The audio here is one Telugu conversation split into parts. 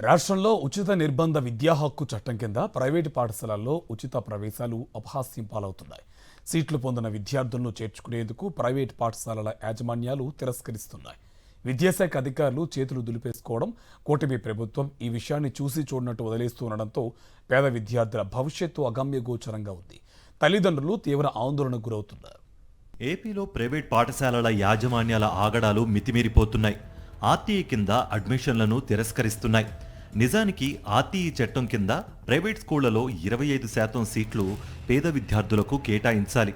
రాష్ట్రంలో ఉచిత నిర్బంధ విద్యా హక్కు చట్టం కింద ప్రైవేటు పాఠశాలల్లో ఉచిత ప్రవేశాలు అపహాస్యం పాలవుతున్నాయి. సీట్లు పొందిన విద్యార్థులను చేర్చుకునేందుకు ప్రైవేటు పాఠశాలల యాజమాన్యాలు తిరస్కరిస్తున్నాయి. విద్యాశాఖ అధికారులు చేతులు దులిపేసుకోవడం, కూటమి ప్రభుత్వం ఈ విషయాన్ని చూసి చూడనట్టు వదిలేస్తుండడంతో పేద విద్యార్థుల భవిష్యత్తు అగమ్యగోచరంగా ఉంది. తల్లిదండ్రులు తీవ్ర ఆందోళనకు గురవుతున్నారు. ఏపీలో ప్రైవేట్ పాఠశాలల యాజమాన్యాల ఆగడాలు మితిమీరిపోతున్నాయి. ఆర్టీఈ కింద అడ్మిషన్లను తిరస్కరిస్తున్నాయి. నిజానికి ఆర్టీఈ చట్టం కింద ప్రైవేట్ స్కూళ్లలో 25% సీట్లు పేద విద్యార్థులకు కేటాయించాలి.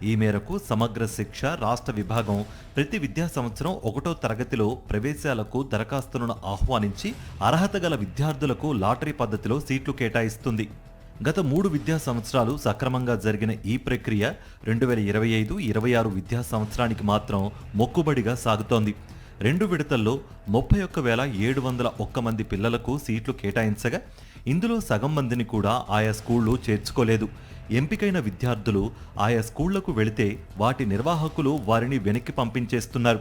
ఈ మేరకు సమగ్ర శిక్ష రాష్ట్ర విభాగం ప్రతి విద్యా సంవత్సరం 1వ తరగతిలో ప్రవేశాలకు దరఖాస్తులను ఆహ్వానించి అర్హత గల విద్యార్థులకు లాటరీ పద్ధతిలో సీట్లు కేటాయిస్తుంది. గత 3 విద్యా సంవత్సరాలు సక్రమంగా జరిగిన ఈ ప్రక్రియ 2025-26 విద్యా సంవత్సరానికి మాత్రం మొక్కుబడిగా సాగుతోంది. 2 విడతల్లో 31,701 మంది పిల్లలకు సీట్లు కేటాయించగా ఇందులో సగం మందిని కూడా ఆయా స్కూళ్లు చేర్చుకోలేదు. ఎంపికైన విద్యార్థులు ఆయా స్కూళ్లకు వెళితే వాటి నిర్వాహకులు వారిని వెనక్కి పంపించేస్తున్నారు.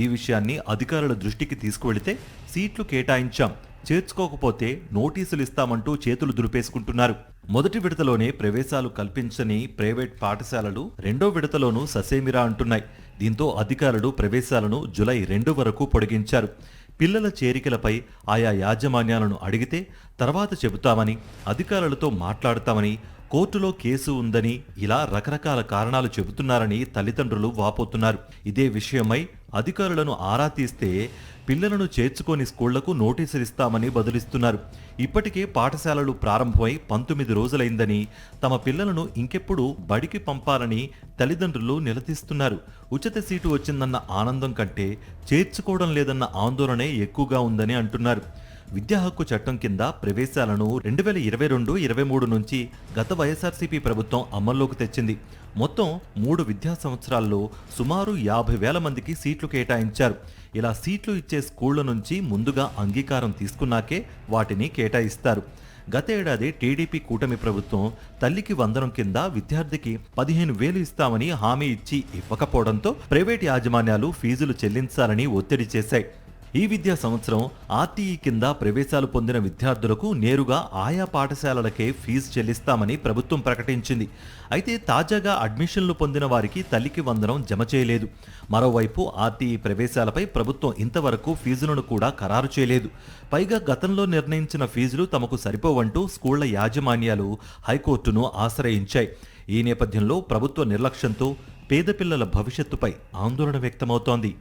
ఈ విషయాన్ని అధికారుల దృష్టికి తీసుకువెళితే సీట్లు కేటాయించాం, చేర్చుకోకపోతే నోటీసులు ఇస్తామంటూ చేతులు దులిపేసుకుంటున్నారు. మొదటి విడతలోనే ప్రవేశాలు కల్పించని ప్రైవేట్ పాఠశాలలు 2వ విడతలోనూ ససేమిరా అంటున్నాయి. దీంతో అధికారులు ప్రవేశాలను జూలై 2 వరకు పొడిగించారు. పిల్లల చేరికలపై ఆయా యాజమాన్యాలను అడిగితే తర్వాత చెబుతామని, అధికారులతో మాట్లాడతామని, కోర్టులో కేసు ఉందని ఇలా రకరకాల కారణాలు చెబుతున్నారని తల్లిదండ్రులు వాపోతున్నారు. ఇదే విషయమై అధికారులను ఆరా తీస్తే పిల్లలను చేర్చుకోని స్కూళ్లకు నోటీసులు ఇస్తామని బదులిస్తున్నారు. ఇప్పటికే పాఠశాలలు ప్రారంభమై 19 రోజులైందని, తమ పిల్లలను ఇంకెప్పుడు బడికి పంపాలని తల్లిదండ్రులు నిలదీస్తున్నారు. ఉచిత సీటు వచ్చిందన్న ఆనందం కంటే చేర్చుకోవడం లేదన్న ఆందోళనే ఎక్కువగా ఉందని అంటున్నారు. విద్యా హక్కు చట్టం కింద ప్రవేశాలను 2022-23 నుంచి గత వైఎస్ఆర్సీపీ ప్రభుత్వం అమల్లోకి తెచ్చింది. మొత్తం 3 విద్యా సంవత్సరాల్లో సుమారు 50,000 మందికి సీట్లు కేటాయించారు. ఇలా సీట్లు ఇచ్చే స్కూళ్ల నుంచి ముందుగా అంగీకారం తీసుకున్నాకే వాటిని కేటాయిస్తారు. గత ఏడాది టీడీపీ కూటమి ప్రభుత్వం తల్లికి వందనం కింద విద్యార్థికి 15,000 ఇస్తామని హామీ ఇచ్చి ఇవ్వకపోవడంతో ప్రైవేట్ యాజమాన్యాలు ఫీజులు చెల్లించాలని ఒత్తిడి చేశాయి. ఈ విద్యా సంవత్సరం ఆర్టీఈ కింద ప్రవేశాలు పొందిన విద్యార్థులకు నేరుగా ఆయా పాఠశాలలకే ఫీజు చెల్లిస్తామని ప్రభుత్వం ప్రకటించింది. అయితే తాజాగా అడ్మిషన్లు పొందిన వారికి తల్లికి వందనం జమ చేయలేదు. మరోవైపు ఆర్టీఈ ప్రవేశాలపై ప్రభుత్వం ఇంతవరకు ఫీజులను కూడా ఖరారు చేయలేదు. పైగా గతంలో నిర్ణయించిన ఫీజులు తమకు సరిపోవంటూ స్కూళ్ల యాజమాన్యాలు హైకోర్టును ఆశ్రయించాయి. ఈ నేపథ్యంలో ప్రభుత్వ నిర్లక్ష్యంతో పేద పిల్లల భవిష్యత్తుపై ఆందోళన వ్యక్తమవుతోంది.